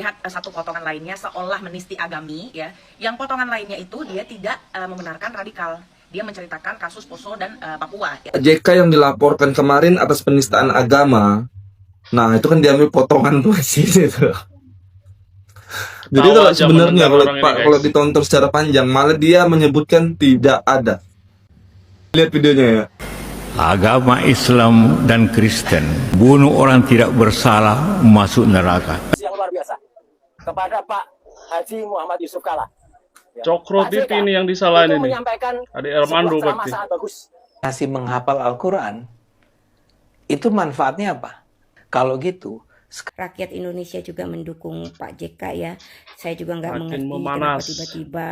melihat satu potongan lainnya seolah menisti agami ya. Yang potongan lainnya itu dia tidak membenarkan radikal. Dia menceritakan kasus Poso dan Papua. Ya. JK yang dilaporkan kemarin atas penistaan agama, nah itu kan diambil potongan tuh sini tuh. Jadi kalau sebenarnya kalau ditonton secara panjang, malah dia menyebutkan tidak ada. Lihat videonya ya. Agama Islam dan Kristen, bunuh orang tidak bersalah masuk neraka. Yang luar biasa kepada Pak Haji Muhammad Yusuf Kalla. Ya. Cokro TV ini yang disalahin ini. Adik Armando berarti. Masih menghafal Al-Quran, itu manfaatnya apa? Kalau gitu, rakyat Indonesia juga mendukung Pak JK ya. Saya juga nggak mengerti kenapa tiba-tiba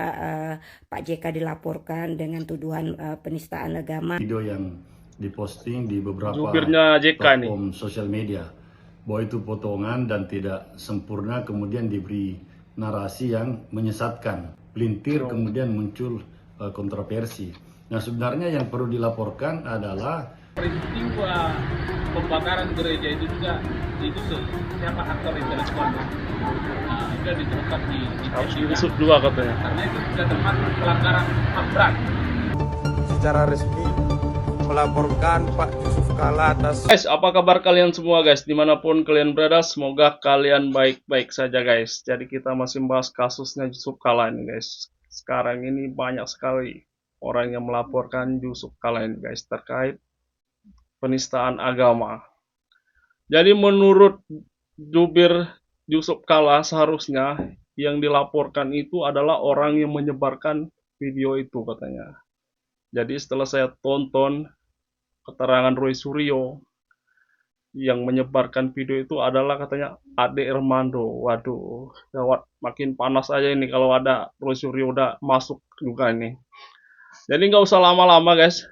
Pak JK dilaporkan dengan tuduhan penistaan agama. Video yang diposting di beberapa JK platform sosial media bahwa itu potongan dan tidak sempurna, kemudian diberi narasi yang menyesatkan, pelintir, kemudian muncul kontroversi. Nah, sebenarnya yang perlu dilaporkan adalah peristiwa pembakaran gereja itu juga itu siapa aktor intelektual. Nah, itu diterapkan di harus diusut dua katanya. Karena itu sudah termasuk pelanggaran HAM berat. Secara resmi melaporkan Pak Yusuf Kalla atas. Guys, apa kabar kalian semua guys? Dimanapun kalian berada, semoga kalian baik-baik saja guys. Jadi kita masih membahas kasusnya Yusuf Kalla ini guys. Sekarang ini banyak sekali orang yang melaporkan Yusuf Kalla ini guys terkait penistaan agama. Jadi menurut jubir Yusuf Kalla seharusnya yang dilaporkan itu adalah orang yang menyebarkan video itu katanya. Jadi setelah saya tonton keterangan Roy Suryo yang menyebarkan video itu adalah katanya Ade Armando. Waduh, gawat, makin panas aja ini kalau ada Roy Suryo udah masuk juga ini. Jadi nggak usah lama-lama guys,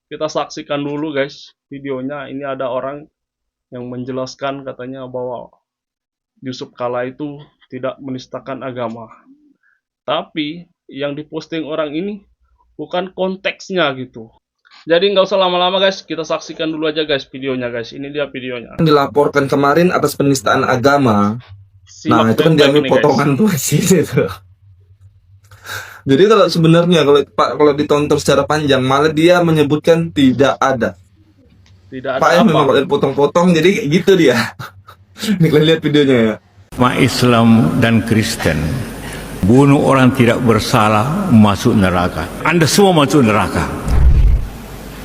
kita saksikan dulu guys videonya. Ini ada orang yang menjelaskan katanya bahwa Yusuf Kalla itu tidak menistakan agama. Tapi yang diposting orang ini bukan konteksnya gitu. Jadi nggak usah lama-lama guys, kita saksikan dulu aja guys videonya guys. Ini dia videonya. Dilaporkan kemarin atas penistaan agama. Nah itu kan diambil potongan tuh sini tuh. Jadi kalau sebenarnya kalau ditonton secara panjang, malah dia menyebutkan tidak ada. Tidak ada Pak ya memang kalau dipotong-potong jadi gitu dia. Ini kalian lihat videonya ya. Agama Islam dan Kristen, bunuh orang tidak bersalah masuk neraka. Anda semua masuk neraka.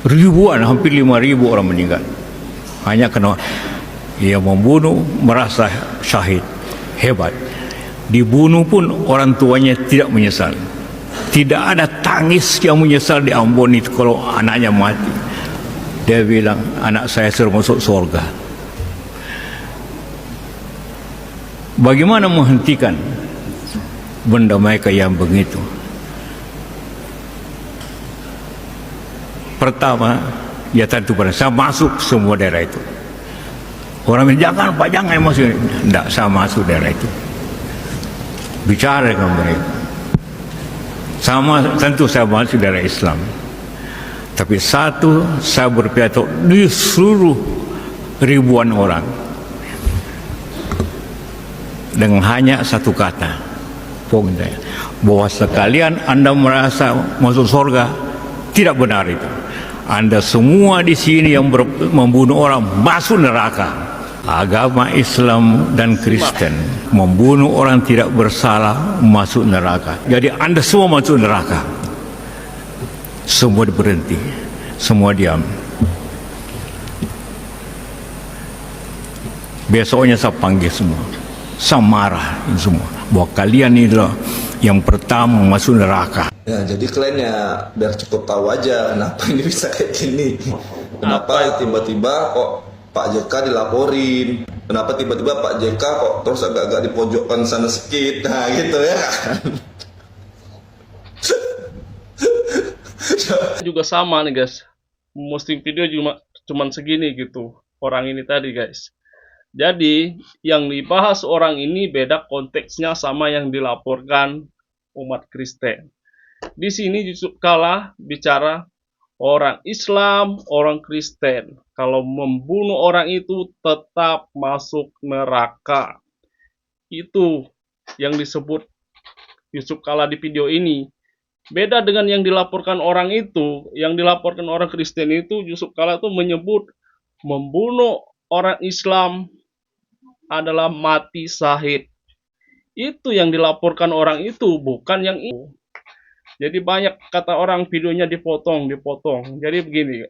Ribuan, hampir 5.000 orang meninggal. Hanya karena ia membunuh merasa syahid. Hebat. Dibunuh pun orang tuanya tidak menyesal. Tidak ada tangis yang menyesal di Ambon itu kalau anaknya mati. Dia bilang, anak saya sudah masuk surga. Bagaimana menghentikan benda mereka yang begitu? Pertama, ya tentu pada saya masuk semua daerah itu. Orang bilang, jangan Pak, jangan masuk. Tidak, saya masuk daerah itu. Bicara dengan mereka. Sama, tentu saya masuk daerah Islam. Tapi satu, saya berpidato di seluruh ribuan orang. Dengan hanya satu kata. Bahwa sekalian Anda merasa masuk surga, tidak benar itu. Anda semua di sini yang membunuh orang masuk neraka. Agama Islam dan Kristen, membunuh orang tidak bersalah masuk neraka. Jadi Anda semua masuk neraka. Semua berhenti, semua diam. Besoknya saya panggil semua, saya marah semua bahwa kalian inilah yang pertama masuk neraka. Ya, jadi kliennya biar cukup tahu aja kenapa ini bisa kayak gini. Kenapa tiba-tiba kok Pak JK dilaporin? Kenapa tiba-tiba Pak JK kok terus agak-agak dipojokkan sana sedikit? Nah gitu ya. Juga sama nih guys. Posting video cuman segini gitu. Orang ini tadi guys. Jadi yang dibahas orang ini beda konteksnya sama yang dilaporkan umat Kristen. Di sini Yusuf Kalla bicara orang Islam, orang Kristen. Kalau membunuh orang itu tetap masuk neraka. itu yang disebut Yusuf Kala di video ini. Beda dengan yang dilaporkan orang itu, yang dilaporkan orang Kristen itu, Yusuf Kala itu menyebut membunuh orang Islam adalah mati syahid. Itu yang dilaporkan orang itu, bukan yang itu. Jadi banyak kata orang videonya dipotong. Jadi begini,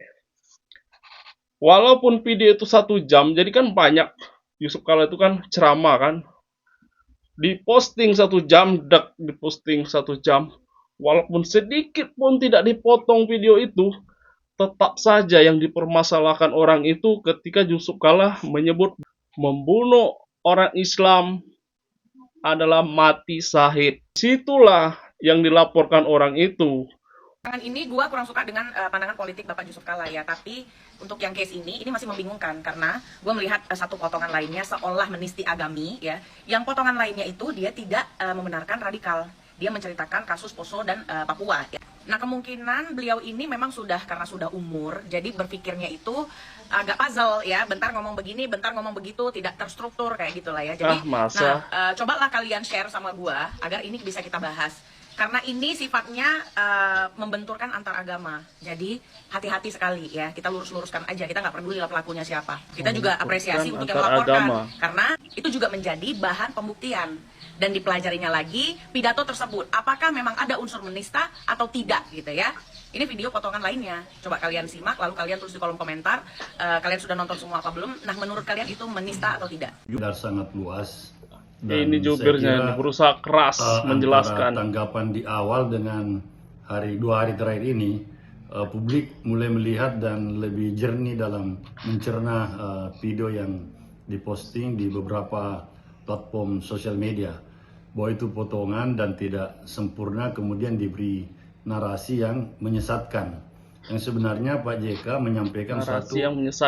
walaupun video itu 1 jam, jadi kan banyak. Yusuf Kala itu kan ceramah kan, diposting 1 jam, diposting 1 jam. Walaupun sedikit pun tidak dipotong video itu, tetap saja yang dipermasalahkan orang itu ketika Yusuf Kala menyebut membunuh orang Islam adalah mati syahid. Situlah yang dilaporkan orang itu. Pandangan ini gue kurang suka dengan pandangan politik Bapak Yusuf Kala ya, tapi untuk yang case ini masih membingungkan karena gue melihat satu potongan lainnya seolah menisti agami ya, yang potongan lainnya itu dia tidak membenarkan radikal, dia menceritakan kasus Poso dan Papua ya. Nah kemungkinan beliau ini memang karena sudah umur, jadi berpikirnya itu agak puzzle ya, bentar ngomong begini, bentar ngomong begitu, tidak terstruktur kayak gitulah ya. Jadi cobalah kalian share sama gue agar ini bisa kita bahas. Karena ini sifatnya membenturkan antar agama. Jadi hati-hati sekali ya. Kita lurus-luruskan aja. Kita nggak peduli lah pelakunya siapa. Kita juga apresiasi untuk yang melaporkan. Karena itu juga menjadi bahan pembuktian. Dan dipelajarinya lagi pidato tersebut. Apakah memang ada unsur menista atau tidak gitu ya. Ini video potongan lainnya. Coba kalian simak. Lalu kalian tulis di kolom komentar. Kalian sudah nonton semua apa belum? Nah menurut kalian itu menista atau tidak? Sudah sangat luas. Dan ini jubirnya berusaha keras menjelaskan. Tanggapan di awal dengan 2 hari terakhir ini, publik mulai melihat dan lebih jernih dalam mencerna video yang diposting di beberapa platform sosial media. Bahwa itu potongan dan tidak sempurna, kemudian diberi narasi yang menyesatkan. Yang sebenarnya Pak JK menyampaikan suatu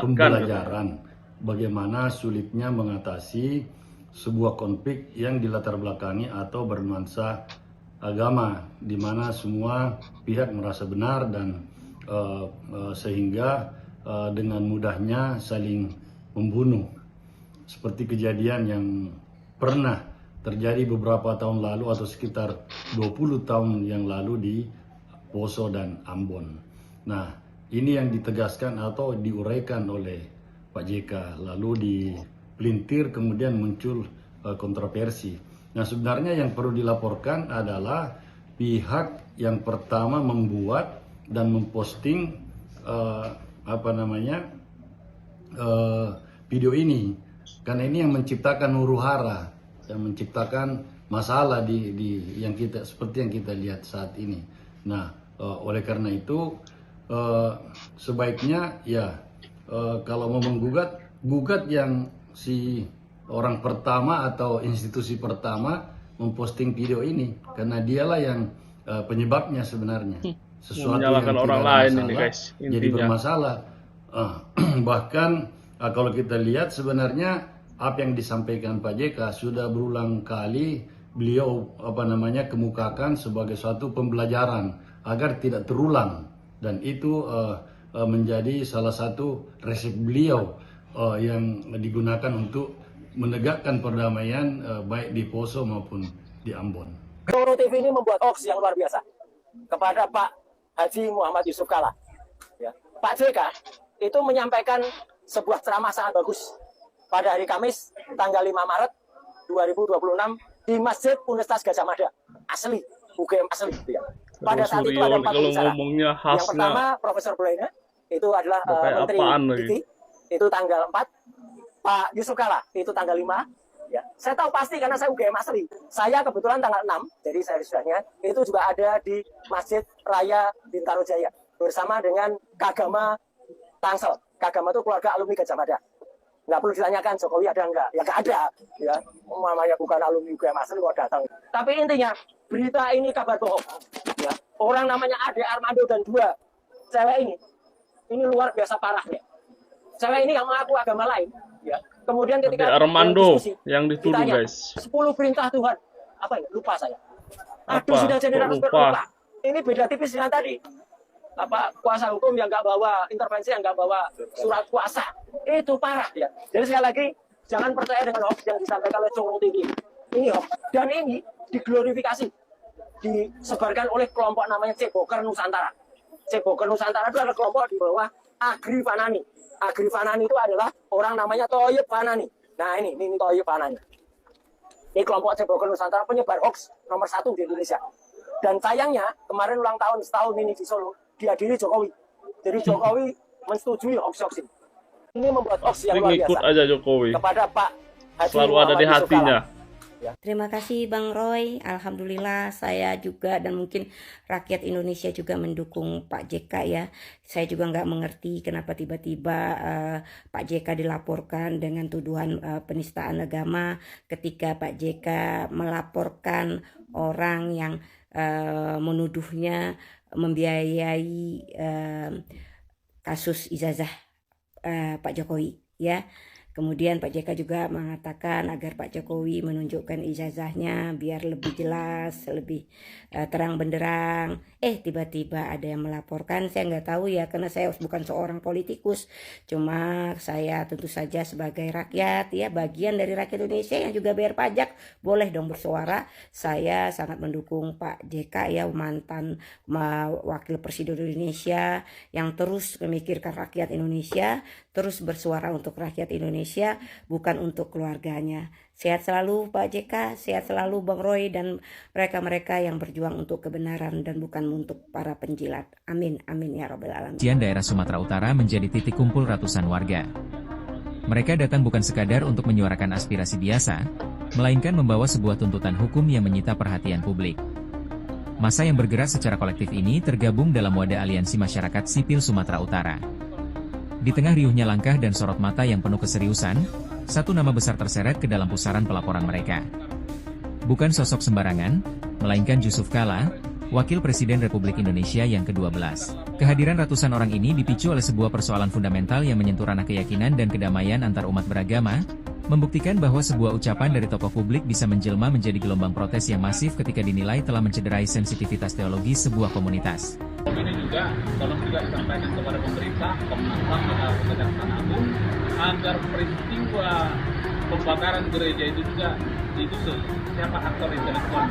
pembelajaran bagaimana sulitnya mengatasi sebuah konflik yang dilatar belakangi atau bernuansa agama, di mana semua pihak merasa benar dan sehingga dengan mudahnya saling membunuh. Seperti kejadian yang pernah terjadi beberapa tahun lalu atau sekitar 20 tahun yang lalu di Poso dan Ambon. Nah, ini yang ditegaskan atau diuraikan oleh Pak JK, lalu dipelintir kemudian muncul kontroversi. Nah, sebenarnya yang perlu dilaporkan adalah pihak yang pertama membuat dan memposting video ini, karena ini yang menciptakan huru-hara, yang menciptakan masalah di yang kita seperti yang kita lihat saat ini. Nah, oleh karena itu sebaiknya ya kalau mau gugat yang si orang pertama atau institusi pertama memposting video ini, karena dialah yang penyebabnya sebenarnya. Sesuatu yang tidak orang lain masalah, ini guys, jadi bermasalah. Bahkan kalau kita lihat sebenarnya apa yang disampaikan Pak JK sudah berulang kali beliau kemukakan sebagai suatu pembelajaran agar tidak terulang, dan itu menjadi salah satu resep beliau yang digunakan untuk menegakkan perdamaian baik di Poso maupun di Ambon. Toro TV ini membuat hoax yang luar biasa kepada Pak Haji Muhammad Yusuf Kala. Ya. Pak JK itu menyampaikan sebuah ceramah sangat bagus pada hari Kamis tanggal 5 Maret 2026 di Masjid Universitas Gadjah Mada, asli, UGM asli. Ya. Pada saat itu ada 4 bicara. Yang pertama Profesor Bulaina, itu adalah Menteri IT, itu tanggal 4. Pak Yusuf Kala itu tanggal 5. Ya. Saya tahu pasti karena saya UGM asli. Saya kebetulan tanggal 6, jadi saya sudahnya itu juga ada di Masjid Raya Bintaro Jaya bersama dengan Kagama Tangsel. Kagama itu keluarga alumni Gadjah Mada. Nggak perlu ditanyakan Jokowi ada nggak? Ya nggak ada. Ya, namanya bukan alumni UGM asli kok datang. Tapi intinya berita ini kabar bohong. Ya. Orang namanya Ade Armando dan 2 cewek ini luar biasa parahnya. Cewek ini yang mengaku agama lain. Ya. Kemudian ketika Armando diskusi, yang dituduh ditanya, guys. 10 perintah Tuhan. Apa ya? Lupa saya. Aduh, sudah jadi lupa. Ini beda tipis dengan tadi. Kuasa hukum yang nggak bawa intervensi, yang nggak bawa surat kuasa. Itu parah ya. Jadi sekali lagi jangan percaya dengan hoax yang disampaikan oleh Toro TV. Ini hoax. Dan ini diglorifikasi, disebarkan oleh kelompok namanya Ceboker Nusantara. Ceboker Nusantara itu adalah kelompok di bawah Agri Fanani. Agri Fanani itu adalah orang namanya Thoyib Fanani. Nah ini Thoyib Fanani. Ini kelompok Ceboker Nusantara penyebar hoax nomor 1 di Indonesia. Dan sayangnya kemarin ulang tahun setahun ini di Solo dihadiri Jokowi. Jadi Jokowi menyetujui hoax ini. Ini membuat hoax yang luar biasa. Ikut aja Jokowi. Kepada Pak Haji Selalu ada di hatinya. Terima kasih Bang Roy. Alhamdulillah saya juga dan mungkin rakyat Indonesia juga mendukung Pak JK ya. Saya juga nggak mengerti kenapa tiba-tiba Pak JK dilaporkan dengan tuduhan penistaan agama ketika Pak JK melaporkan orang yang menuduhnya membiayai kasus ijazah Pak Jokowi ya. Kemudian Pak JK juga mengatakan agar Pak Jokowi menunjukkan ijazahnya biar lebih jelas, lebih terang benderang. Tiba-tiba ada yang melaporkan, saya nggak tahu ya karena saya bukan seorang politikus. Cuma saya tentu saja sebagai rakyat ya, bagian dari rakyat Indonesia yang juga bayar pajak, boleh dong bersuara. Saya sangat mendukung Pak JK ya, mantan wakil presiden Indonesia yang terus memikirkan rakyat Indonesia, terus bersuara untuk rakyat Indonesia, bukan untuk keluarganya. Sehat selalu Pak JK, sehat selalu Bang Roy dan mereka-mereka yang berjuang untuk kebenaran dan bukan untuk para penjilat. Amin, amin ya Rabbal Alamin. Daerah Sumatera Utara menjadi titik kumpul ratusan warga. Mereka datang bukan sekadar untuk menyuarakan aspirasi biasa, melainkan membawa sebuah tuntutan hukum yang menyita perhatian publik. Massa yang bergerak secara kolektif ini tergabung dalam wadah Aliansi Masyarakat Sipil Sumatera Utara. Di tengah riuhnya langkah dan sorot mata yang penuh keseriusan, satu nama besar terseret ke dalam pusaran pelaporan mereka. Bukan sosok sembarangan, melainkan Jusuf Kalla, Wakil Presiden Republik Indonesia yang ke-12. Kehadiran ratusan orang ini dipicu oleh sebuah persoalan fundamental yang menyentuh ranah keyakinan dan kedamaian antar umat beragama, membuktikan bahwa sebuah ucapan dari tokoh publik bisa menjelma menjadi gelombang protes yang masif ketika dinilai telah mencederai sensitivitas teologis sebuah komunitas. Ini juga tolong juga disampaikan kepada pemerintah, Komnas HAM dan Kejaksaan Agung agar peristiwa pembakaran gereja itu juga diusut siapa aktor intelektual.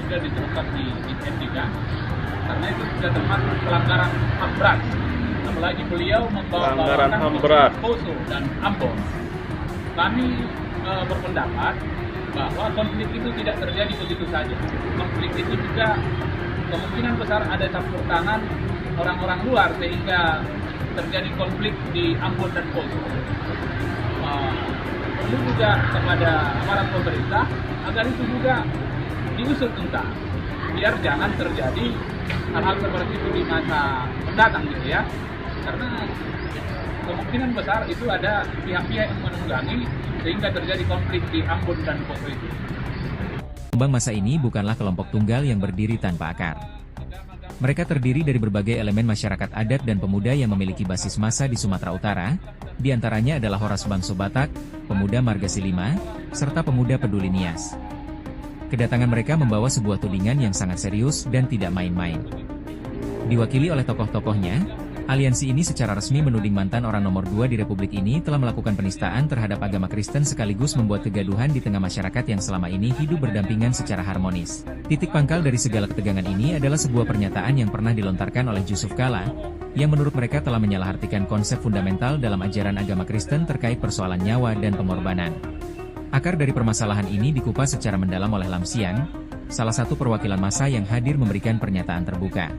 Sudah diterapkan di NDK karena itu sudah termasuk pelanggaran HAM berat. Apalagi beliau membawa Poso dan Ambon. Kami berpendapat bahwa konflik itu tidak terjadi begitu saja. Konflik itu juga kemungkinan besar ada campur tangan orang-orang luar sehingga terjadi konflik di Ambon dan Poso. Perlu juga kepada aparat pemerintah agar itu juga diusut tuntas, biar jangan terjadi hal-hal seperti itu di masa mendatang gitu ya. Karena kemungkinan besar itu ada pihak-pihak yang menunggangi sehingga terjadi konflik di Ambon dan Poso itu. Gelombang massa ini bukanlah kelompok tunggal yang berdiri tanpa akar. Mereka terdiri dari berbagai elemen masyarakat adat dan pemuda yang memiliki basis massa di Sumatera Utara, di antaranya adalah Horas Bangso Batak, pemuda Margasilima, serta pemuda Peduli Nias. Kedatangan mereka membawa sebuah tudingan yang sangat serius dan tidak main-main. Diwakili oleh tokoh-tokohnya, aliansi ini secara resmi menuding mantan orang nomor 2 di Republik ini telah melakukan penistaan terhadap agama Kristen sekaligus membuat kegaduhan di tengah masyarakat yang selama ini hidup berdampingan secara harmonis. Titik pangkal dari segala ketegangan ini adalah sebuah pernyataan yang pernah dilontarkan oleh Jusuf Kalla, yang menurut mereka telah menyalahartikan konsep fundamental dalam ajaran agama Kristen terkait persoalan nyawa dan pengorbanan. Akar dari permasalahan ini dikupas secara mendalam oleh Lam Siang, salah satu perwakilan massa yang hadir memberikan pernyataan terbuka.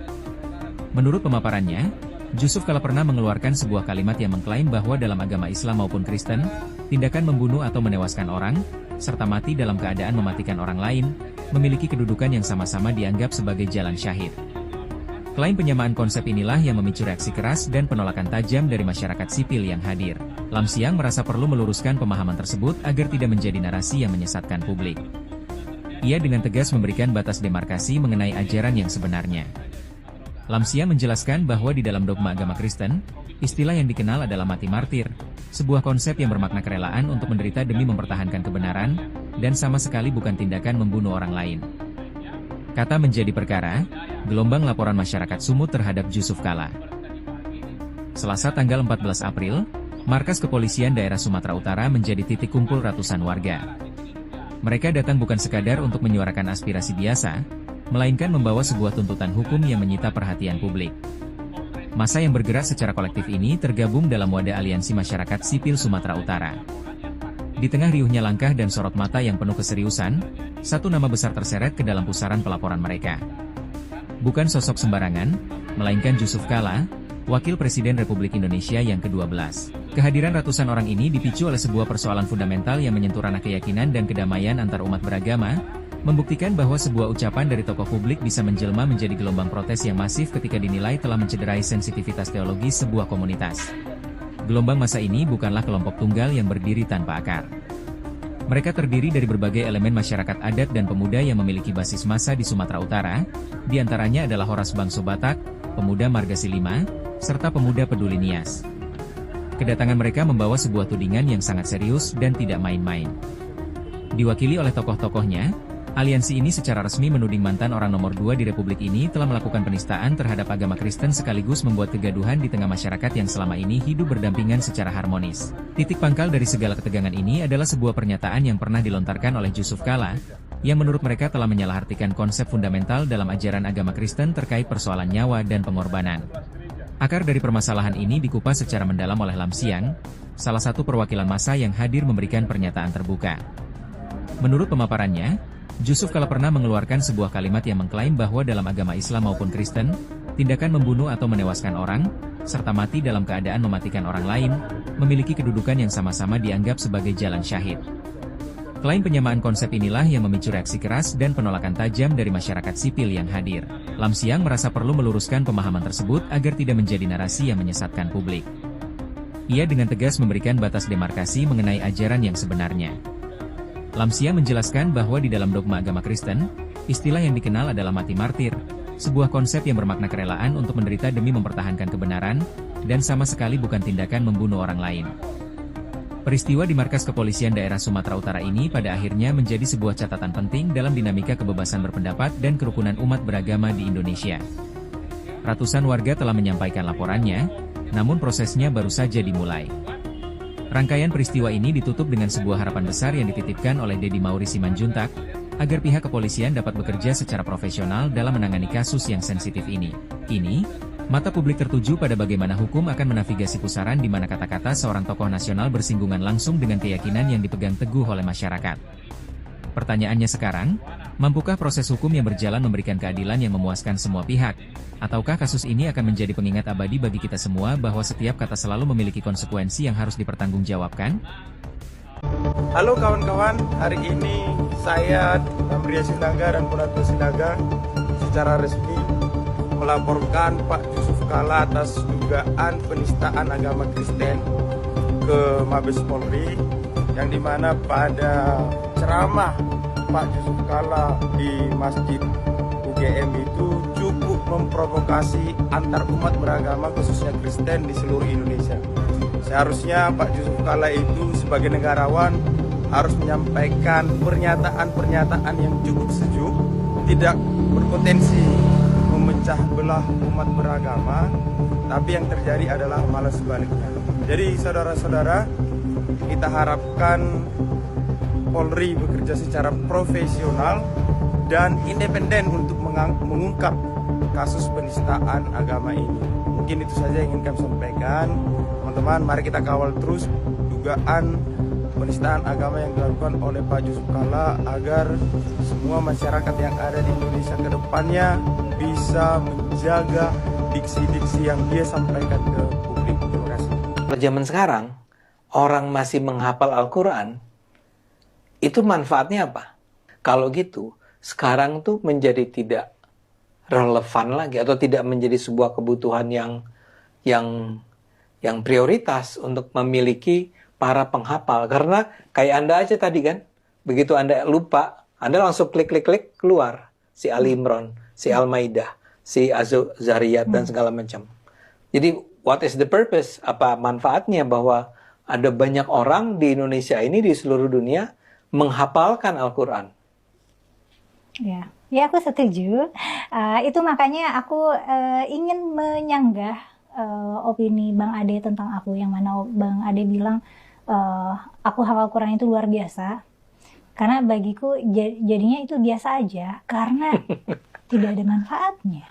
Menurut pemaparannya, Jusuf Kalla pernah mengeluarkan sebuah kalimat yang mengklaim bahwa dalam agama Islam maupun Kristen, tindakan membunuh atau menewaskan orang, serta mati dalam keadaan mematikan orang lain, memiliki kedudukan yang sama-sama dianggap sebagai jalan syahid. Klaim penyamaan konsep inilah yang memicu reaksi keras dan penolakan tajam dari masyarakat sipil yang hadir. Lam Siang merasa perlu meluruskan pemahaman tersebut agar tidak menjadi narasi yang menyesatkan publik. Ia dengan tegas memberikan batas demarkasi mengenai ajaran yang sebenarnya. Lam Siang menjelaskan bahwa di dalam dogma agama Kristen, istilah yang dikenal adalah mati martir, sebuah konsep yang bermakna kerelaan untuk menderita demi mempertahankan kebenaran, dan sama sekali bukan tindakan membunuh orang lain. Kata menjadi perkara, gelombang laporan masyarakat sumut terhadap Jusuf Kalla. Selasa tanggal 14 April, markas kepolisian daerah Sumatera Utara menjadi titik kumpul ratusan warga. Mereka datang bukan sekadar untuk menyuarakan aspirasi biasa, melainkan membawa sebuah tuntutan hukum yang menyita perhatian publik. Massa yang bergerak secara kolektif ini tergabung dalam wadah Aliansi Masyarakat Sipil Sumatera Utara. Di tengah riuhnya langkah dan sorot mata yang penuh keseriusan, satu nama besar terseret ke dalam pusaran pelaporan mereka. Bukan sosok sembarangan, melainkan Jusuf Kalla, Wakil Presiden Republik Indonesia yang ke-12. Kehadiran ratusan orang ini dipicu oleh sebuah persoalan fundamental yang menyentuh ranah keyakinan dan kedamaian antar umat beragama, membuktikan bahwa sebuah ucapan dari tokoh publik bisa menjelma menjadi gelombang protes yang masif ketika dinilai telah mencederai sensitivitas teologis sebuah komunitas. Gelombang massa ini bukanlah kelompok tunggal yang berdiri tanpa akar. Mereka terdiri dari berbagai elemen masyarakat adat dan pemuda yang memiliki basis massa di Sumatera Utara, di antaranya adalah Horas Bangso Batak, pemuda Margasi 5, serta pemuda Peduli Nias. Kedatangan mereka membawa sebuah tudingan yang sangat serius dan tidak main-main. Diwakili oleh tokoh-tokohnya, aliansi ini secara resmi menuding mantan orang nomor 2 di Republik ini telah melakukan penistaan terhadap agama Kristen sekaligus membuat kegaduhan di tengah masyarakat yang selama ini hidup berdampingan secara harmonis. Titik pangkal dari segala ketegangan ini adalah sebuah pernyataan yang pernah dilontarkan oleh Jusuf Kalla, yang menurut mereka telah menyalahartikan konsep fundamental dalam ajaran agama Kristen terkait persoalan nyawa dan pengorbanan. Akar dari permasalahan ini dikupas secara mendalam oleh Lam Siang, salah satu perwakilan massa yang hadir memberikan pernyataan terbuka. Menurut pemaparannya, Jusuf Kalla pernah mengeluarkan sebuah kalimat yang mengklaim bahwa dalam agama Islam maupun Kristen, tindakan membunuh atau menewaskan orang, serta mati dalam keadaan mematikan orang lain, memiliki kedudukan yang sama-sama dianggap sebagai jalan syahid. Klaim penyamaan konsep inilah yang memicu reaksi keras dan penolakan tajam dari masyarakat sipil yang hadir. Lam Siang merasa perlu meluruskan pemahaman tersebut agar tidak menjadi narasi yang menyesatkan publik. Ia dengan tegas memberikan batas demarkasi mengenai ajaran yang sebenarnya. Lam Siang menjelaskan bahwa di dalam dogma agama Kristen, istilah yang dikenal adalah mati martir, sebuah konsep yang bermakna kerelaan untuk menderita demi mempertahankan kebenaran, dan sama sekali bukan tindakan membunuh orang lain. Peristiwa di markas kepolisian daerah Sumatera Utara ini pada akhirnya menjadi sebuah catatan penting dalam dinamika kebebasan berpendapat dan kerukunan umat beragama di Indonesia. Ratusan warga telah menyampaikan laporannya, namun prosesnya baru saja dimulai. Rangkaian peristiwa ini ditutup dengan sebuah harapan besar yang dititipkan oleh Deddy Mauri Simanjuntak, agar pihak kepolisian dapat bekerja secara profesional dalam menangani kasus yang sensitif ini. Kini, mata publik tertuju pada bagaimana hukum akan menavigasi pusaran di mana kata-kata seorang tokoh nasional bersinggungan langsung dengan keyakinan yang dipegang teguh oleh masyarakat. Pertanyaannya sekarang, mampukah proses hukum yang berjalan memberikan keadilan yang memuaskan semua pihak? Ataukah kasus ini akan menjadi pengingat abadi bagi kita semua bahwa setiap kata selalu memiliki konsekuensi yang harus dipertanggungjawabkan? Halo kawan-kawan, hari ini saya, Amria Sinaga dan Purato Sinaga secara resmi melaporkan Pak Jusuf Kalla atas dugaan penistaan agama Kristen ke Mabes Polri, yang dimana pada ceramah Pak Jusuf Kalla di Masjid UGM itu cukup memprovokasi antar umat beragama khususnya Kristen di seluruh Indonesia. Seharusnya Pak Jusuf Kalla itu sebagai negarawan harus menyampaikan pernyataan-pernyataan yang cukup sejuk, tidak berpotensi memecah belah umat beragama, tapi yang terjadi adalah malah sebaliknya. Jadi saudara-saudara, kita harapkan Polri bekerja secara profesional dan independen untuk mengungkap kasus penistaan agama ini. Mungkin itu saja yang ingin kami sampaikan. Teman-teman, mari kita kawal terus dugaan penistaan agama yang dilakukan oleh Pak Jusuf Kalla agar semua masyarakat yang ada di Indonesia ke depannya bisa menjaga diksi-diksi yang dia sampaikan ke publik. Terima kasih. Pada zaman sekarang, orang masih menghafal Al-Quran, itu manfaatnya apa? Kalau gitu, sekarang tuh menjadi tidak relevan lagi atau tidak menjadi sebuah kebutuhan yang prioritas untuk memiliki para penghafal. Karena kayak Anda aja tadi kan, begitu Anda lupa, Anda langsung klik keluar si Ali Imran, si Al-Maidah, si Az-Zariyat dan segala macam. Jadi what is the purpose? Apa manfaatnya bahwa ada banyak orang di Indonesia ini, di seluruh dunia menghafalkan Al-Quran? Ya aku setuju. Itu makanya aku ingin menyanggah opini Bang Ade tentang aku, yang mana Bang Ade bilang aku hafal Quran itu luar biasa. Karena bagiku jadinya itu biasa aja karena tidak ada manfaatnya.